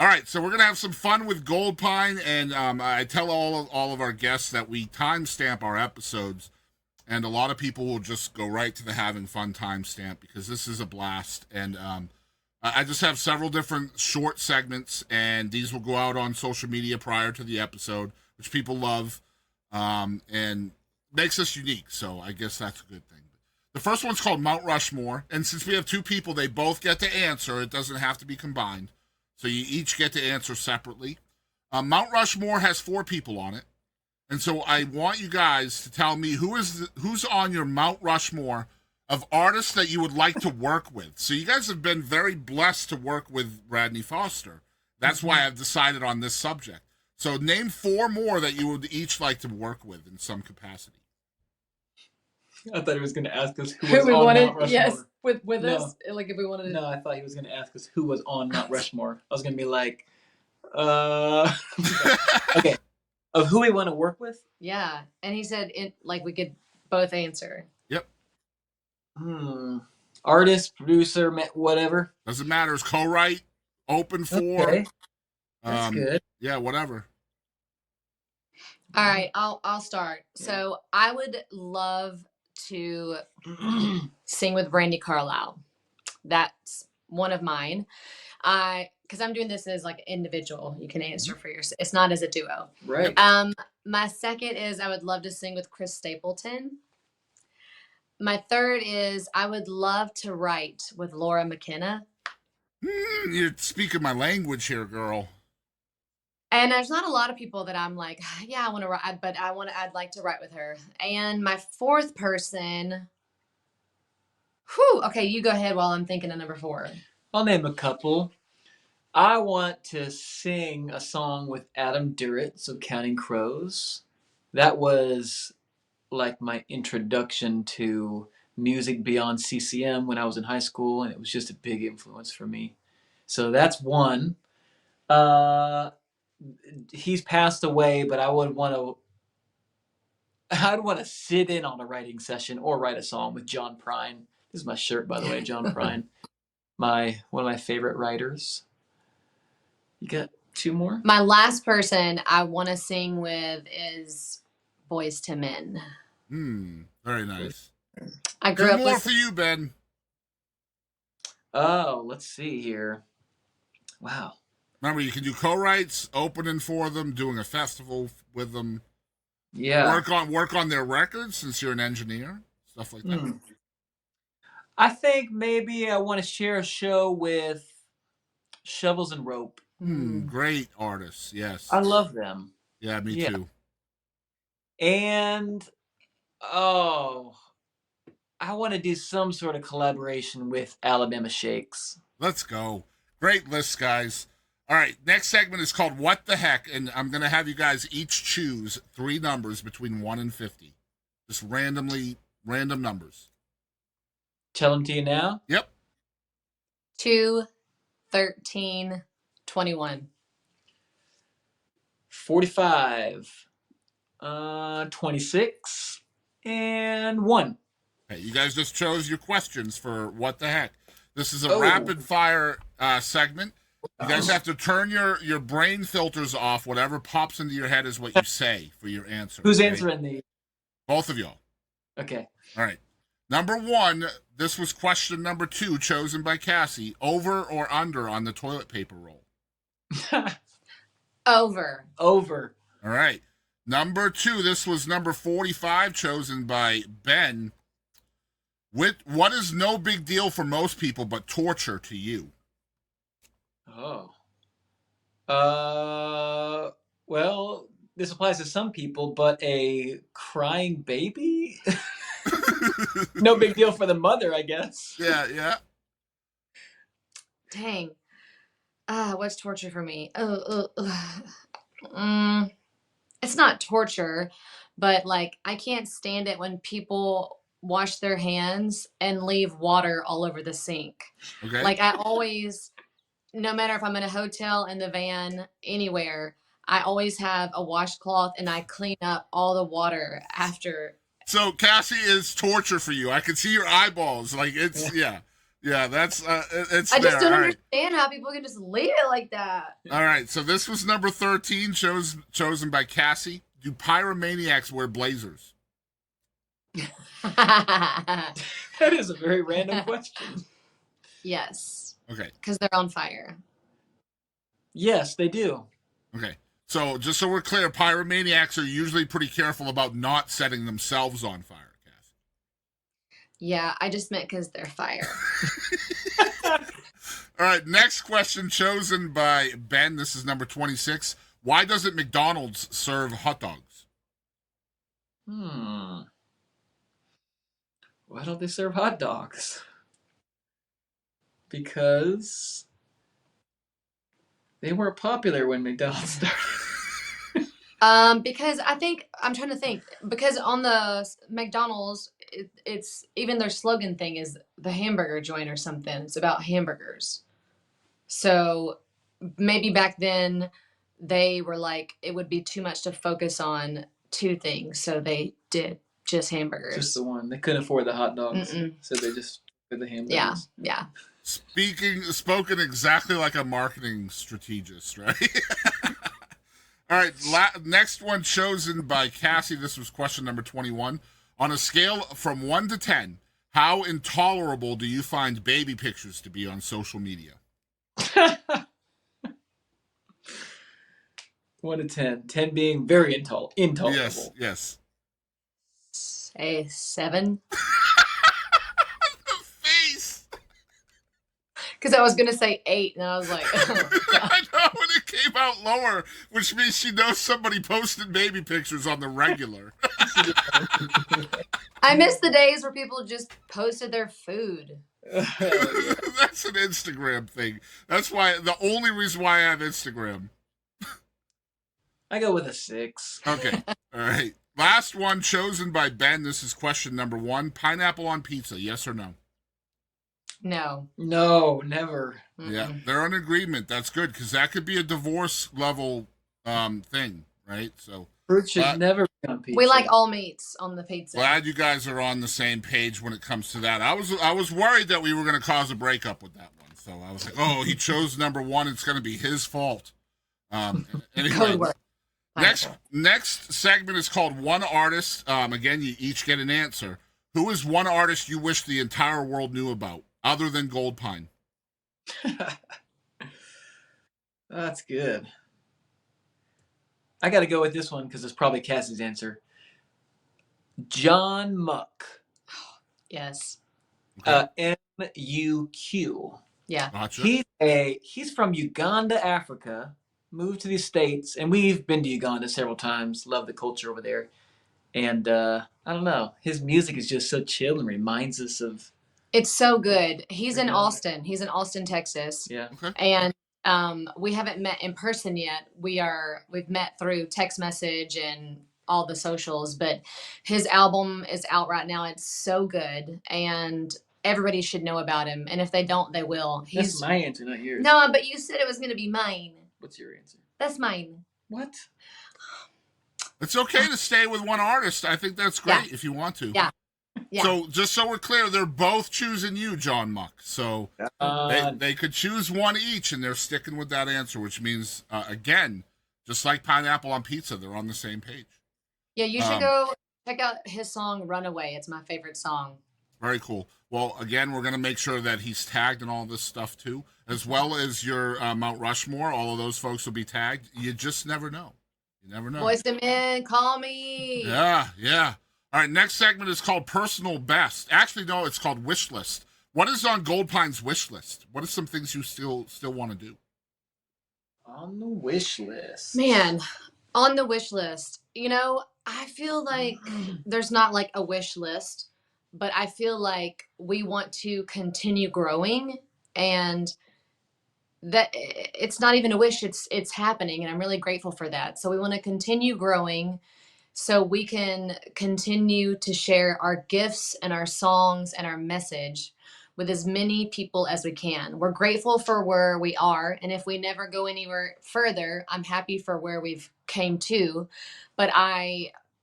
All right, so we're gonna have some fun with Goldpine, and I tell all of our guests that we timestamp our episodes, and a lot of people will just go right to the having fun timestamp because this is a blast. And I just have several different short segments, and these will go out on social media prior to the episode, which people love, and makes us unique. So I guess that's a good thing. The first one's called Mount Rushmore, and since we have two people, they both get to answer. It doesn't have to be combined. So you each get to answer separately. Mount Rushmore has four people on it. And so I want you guys to tell me who's on your Mount Rushmore of artists that you would like to work with. So you guys have been very blessed to work with Radney Foster. That's why I've decided on this subject. So name four more that you would each like to work with in some capacity. I thought he was going to ask us who was we on wanted, Mount Rushmore. yes, with No. us, like if we wanted to. No, I thought he was going to ask us who was on Mount Rushmore. I was going to be like, okay, of who we want to work with? Yeah, and he said like we could both answer. Yep. Artist, producer, whatever. Doesn't matter. It's co-write, open for. Okay. That's good. Yeah, whatever. All right, I'll start. Yeah. So I would love to sing with Brandy Carlisle. That's one of mine. Because I'm doing this as like individual. You can answer for yourself. It's not as a duo. Right. My second is I would love to sing with Chris Stapleton. My third is I would love to write with Laura McKenna. You're speaking my language here, girl. And there's not a lot of people that I'm like, yeah, I want to write, but I'd like to write with her. And my fourth person, okay, you go ahead while I'm thinking of number four. I'll name a couple. I want to sing a song with Adam Duritz of Counting Crows. That was like my introduction to music beyond CCM when I was in high school, and it was just a big influence for me. So that's one. He's passed away, but I'd want to sit in on a writing session or write a song with John Prine. This is my shirt, by the way, John Prine. One of my favorite writers. You got two more? My last person I want to sing with is Boys to Men. Very nice. I grew up more for you, Ben. Oh, let's see here. Wow. Remember, you can do co-writes, opening for them, doing a festival with them. Yeah. Work on their records since you're an engineer, stuff like that. I think maybe I want to share a show with Shovels and Rope. Great artists, yes. I love them. Yeah, me too. And I want to do some sort of collaboration with Alabama Shakes. Let's go. Great list, guys. All right, next segment is called What the Heck, and I'm going to have you guys each choose three numbers between 1 and 50. Just random numbers. Tell them to you now? Yep. 2, 13, 21. 45, 26, and 1. Okay, you guys just chose your questions for What the Heck. This is a rapid fire segment. You guys have to turn your brain filters off. Whatever pops into your head is what you say for your answer. Who's answering these? Both of y'all. Okay. All right. Number 1, this was question number 2, chosen by Kassie. Over or under on the toilet paper roll? Over. Over. All right. Number 2, this was number 45, chosen by Ben. What is no big deal for most people but torture to you? Well, this applies to some people, but a crying baby? No big deal for the mother, I guess. Yeah. Dang. What's torture for me? It's not torture, but like I can't stand it when people wash their hands and leave water all over the sink. Okay. Like I always, no matter if I'm in a hotel, in the van, anywhere, I always have a washcloth and I clean up all the water after. So Kassie is torture for you. I can see your eyeballs. Like it's yeah. Yeah, that's it's I there. just don't All right. understand how people can just leave it like that. All right. So this was number 13, chosen by Cassie. Do pyromaniacs wear blazers? That is a very random question. Yes, Okay. because they're on fire. Yes, they do. Okay. So just so we're clear, pyromaniacs are usually pretty careful about not setting themselves on fire, Cassie. Yeah, I just meant because they're fire. All right. Next question chosen by Ben. This is number 26. Why doesn't McDonald's serve hot dogs? Why don't they serve hot dogs? Because they weren't popular when McDonald's started. Because I'm trying to think. Because on the McDonald's, it's even their slogan thing is the hamburger joint or something. It's about hamburgers. So maybe back then they were like it would be too much to focus on two things, so they did just hamburgers. Just the one. They couldn't afford the hot dogs, Mm-mm. so they just did the hamburgers. Yeah. Spoken exactly like a marketing strategist, right? All right, next one chosen by Cassie. This was question number 21. On a scale from 1 to 10, how intolerable do you find baby pictures to be on social media? 1 to 10. 10 being very intolerable. Yes. Say 7. The face. Because I was gonna say 8, and I was like, oh, I know, when it came out lower, which means she knows somebody posted baby pictures on the regular. I miss the days where people just posted their food. That's an Instagram thing. That's why the only reason why I have Instagram. I go with a 6. Okay. All right. Last one chosen by Ben. This is question number 1. Pineapple on pizza, yes or no? No. No, never. Mm-mm. Yeah, they're in agreement. That's good because that could be a divorce level thing, right? So Fruit should never be on pizza. We like all meats on the pizza. glad you guys are on the same page when it comes to that. I was worried that we were going to cause a breakup with that one. So I was like, oh, he chose number 1. It's going to be his fault. Anyway, Code word. Next segment is called One Artist. Again, you each get an answer. Who is one artist you wish the entire world knew about, other than Goldpine? That's good. I got to go with this one because it's probably Cassie's answer. John Muck. Yes. Okay. M-U-Q. Yeah. Gotcha. He's from Uganda, Africa. Moved to the States, and we've been to Uganda several times. Love the culture over there. And I don't know. His music is just so chill and reminds us of... It's so good. He's in Uganda. Austin. He's in Austin, Texas. Yeah. Okay. And we haven't met in person yet. We've met through text message and all the socials, but his album is out right now. It's so good, and everybody should know about him. And if they don't, they will. That's my answer, not yours. No, but you said it was going to be mine. What's your answer? That's mine. What? It's okay to stay with one artist. I think that's great if you want to. Yeah. So just so we're clear, they're both choosing you, John Muck. So they could choose one each, and they're sticking with that answer, which means, again, just like Pineapple on Pizza, they're on the same page. Yeah, you should go check out his song Runaway. It's my favorite song. Very cool. Well, again, we're going to make sure that he's tagged in all this stuff, too, as well as your Mount Rushmore. All of those folks will be tagged. You just never know. You never know. Voice them in. Call me. Yeah. All right, next segment is called Personal Best. Actually, no, it's called Wish List. What is on Goldpine's wish list? What are some things you still want to do? On the wish list. Man, on the wish list. I feel like there's not like a wish list, but I feel like we want to continue growing, and that it's not even a wish, it's happening, and I'm really grateful for that. So we want to continue growing so we can continue to share our gifts and our songs and our message with as many people as we can. We're grateful for where we are, and if we never go anywhere further, I'm happy for where we've came to, but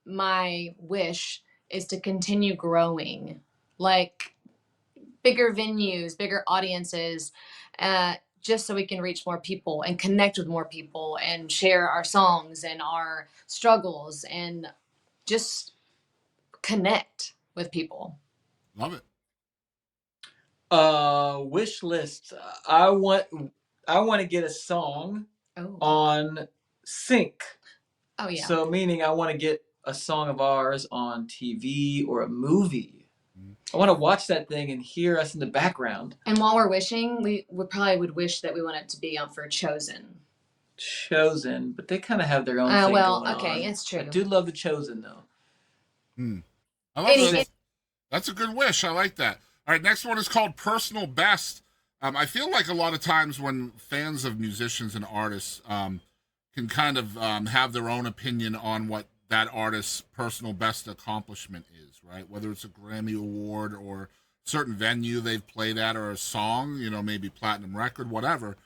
my wish is to continue growing. Like, bigger venues, bigger audiences, just so we can reach more people and connect with more people and share our songs and our struggles and just connect with people. Love it. Wish list. I want to get a song on sync. Oh yeah. So meaning I want to get a song of ours on TV or a movie. I want to watch that thing and hear us in the background. And while we're wishing, we probably would wish that we want it to be on for Chosen. Chosen, but they kind of have their own thing going on. Okay, it's true. I do love the Chosen though. I love that. That's a good wish. I like that. All right, next one is called Personal Best. I feel like a lot of times when fans of musicians and artists can kind of have their own opinion on what that artist's personal best accomplishment is, right? Whether it's a Grammy Award or certain venue they've played at or a song, maybe platinum record, whatever.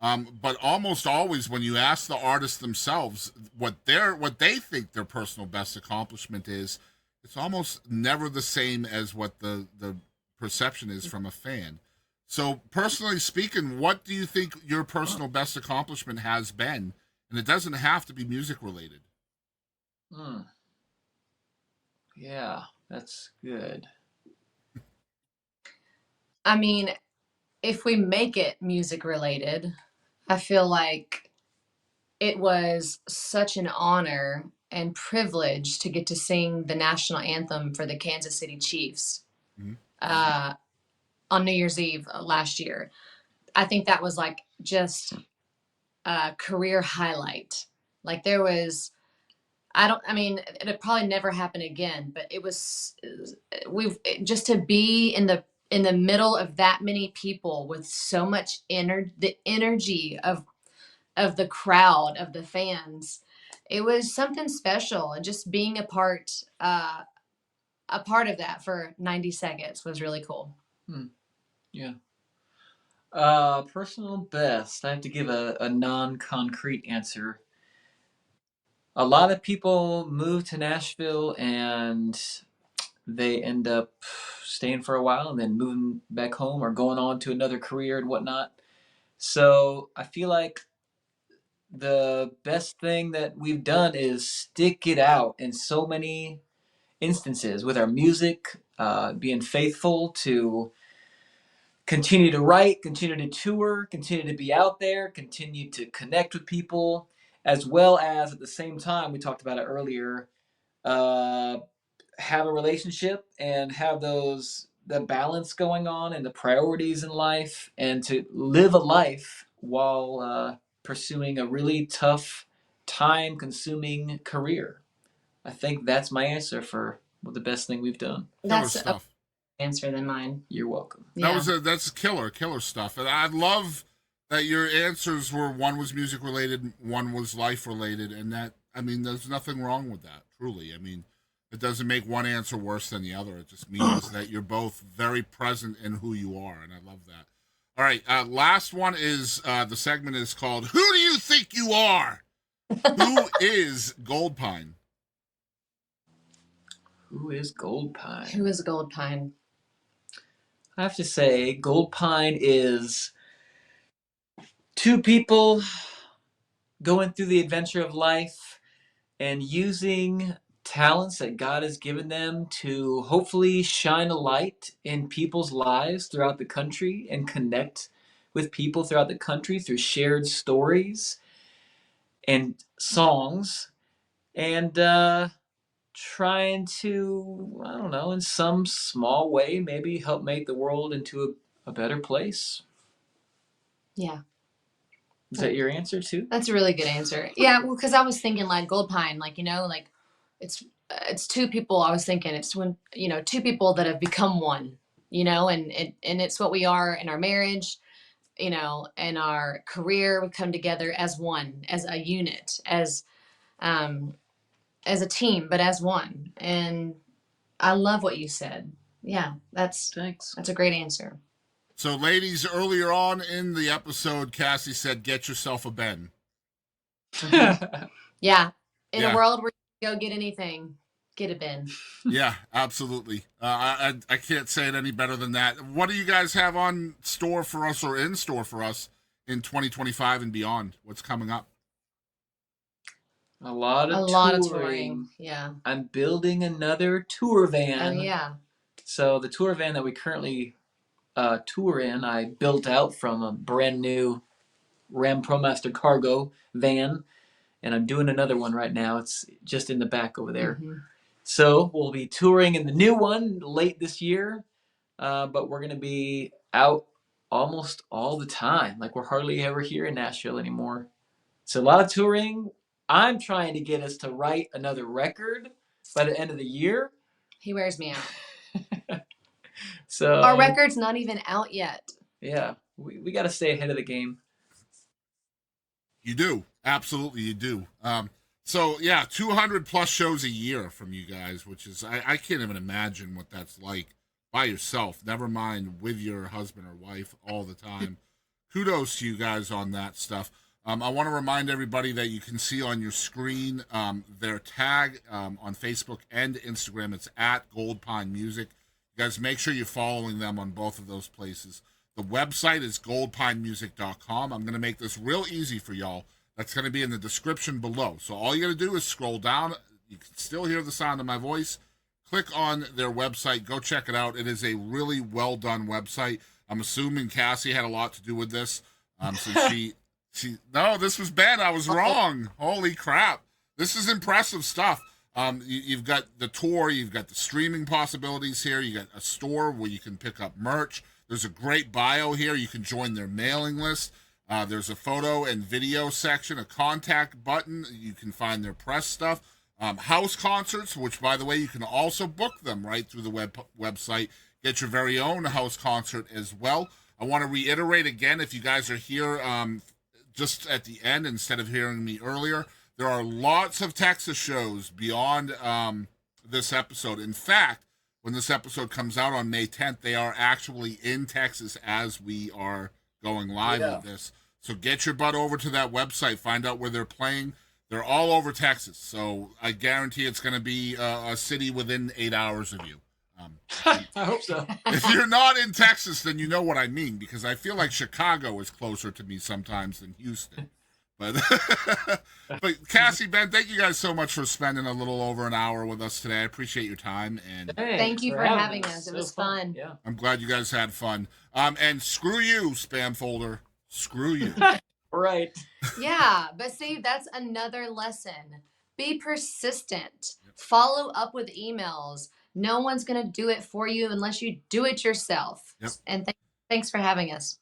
But almost always when you ask the artist themselves what they think their personal best accomplishment is, it's almost never the same as what the perception is from a fan. So personally speaking, what do you think your personal best accomplishment has been? And it doesn't have to be music related. Yeah, that's good. I mean, if we make it music related, I feel like it was such an honor and privilege to get to sing the national anthem for the Kansas City Chiefs on New Year's Eve last year. I think that was like just a career highlight. Like there was, it'll probably never happen again, but just to be in the middle of that many people with so much the energy of the crowd, of the fans, it was something special. And just being a part of that for 90 seconds was really cool. Yeah. Personal best. I have to give a non-concrete answer. A lot of people move to Nashville and they end up staying for a while and then moving back home or going on to another career and whatnot. So I feel like the best thing that we've done is stick it out in so many instances with our music, being faithful to continue to write, continue to tour, continue to be out there, continue to connect with people, as well as at the same time, we talked about it earlier, have a relationship and have the balance going on and the priorities in life, and to live a life while pursuing a really tough, time-consuming career. I think that's my answer for the best thing we've done. That's stuff. Answer than mine. You're welcome. Yeah. That's killer stuff. And I love that your answers were, one was music related, one was life related, and there's nothing wrong with that, truly. It doesn't make one answer worse than the other. It just means that you're both very present in who you are, and I love that. All right, last one is, the segment is called Who Do You Think You Are? Who is Goldpine? Who is Goldpine? Who is Goldpine? I have to say, Goldpine is two people going through the adventure of life and using talents that God has given them to hopefully shine a light in people's lives throughout the country and connect with people throughout the country through shared stories and songs, and trying to, I don't know, in some small way, maybe help make the world into a better place. Yeah. Is that your answer too? That's a really good answer. Yeah, well, because I was thinking like Goldpine, like, it's two people. I was thinking it's when, two people that have become one, and it's what we are in our marriage, in our career. We come together as one, as a unit, as a team, but as one. And I love what you said. Yeah, thanks. That's a great answer. So, ladies, earlier on in the episode, Kassie said, "Get yourself a Ben." Yeah. In a world where you can go get anything, Get it, Ben. Yeah, absolutely. I can't say it any better than that. What do you guys have on store for us or in store for us in 2025 and beyond? What's coming up? A lot A of lot of touring. touring. Yeah. I'm building another tour van. Oh yeah. So the tour van that we currently tour in, I built out from a brand new Ram ProMaster cargo van, and I'm doing another one right now. It's just in the back over there. Mhm. So we'll be touring in the new one late this year, but we're gonna be out almost all the time. Like we're hardly ever here in Nashville anymore. So a lot of touring. I'm trying to get us to write another record by the end of the year. He wears me out. So Our record's not even out yet. yeah, we got to stay ahead of the game. You do. Absolutely, you do. So, yeah, 200 plus shows a year from you guys, which is, I can't even imagine what that's like by yourself, never mind with your husband or wife all the time. Kudos to you guys on that stuff. I want to remind everybody that you can see on your screen their tag on Facebook and Instagram. It's at Goldpine Music. You guys make sure you're following them on both of those places. The website is goldpinemusic.com. I'm going to make this real easy for y'all. That's going to be in the description below. So all you got to do is scroll down. You can still hear the sound of my voice. Click on their website. Go check it out. It is a really well done website. I'm assuming Kassie had a lot to do with this. So no, this was Ben. I was wrong. Holy crap. This is impressive stuff. You've got the tour. You've got the streaming possibilities here. You got a store where you can pick up merch. There's a great bio here. You can join their mailing list. There's a photo and video section, a contact button. You can find their press stuff. House concerts, which, by the way, you can also book them right through the website. Get your very own house concert as well. I want to reiterate again, if you guys are here just at the end instead of hearing me earlier, there are lots of Texas shows beyond this episode. In fact, when this episode comes out on May 10th, they are actually in Texas as we are going live with this. So get your butt over to that website. Find out where they're playing. They're all over Texas. So I guarantee it's going to be a city within 8 hours of you. I hope so. If you're not in Texas, then you know what I mean, because I feel like Chicago is closer to me sometimes than Houston. But Kassie, Ben, thank you guys so much for spending a little over an hour with us today. I appreciate your time, and Thank you for having us. It was fun. Yeah, I'm glad you guys had fun. And screw you, spam folder. Screw you. right. Yeah, but see, that's another lesson. Be persistent. Follow up with emails. No one's going to do it for you unless you do it yourself. Yep. And thanks for having us.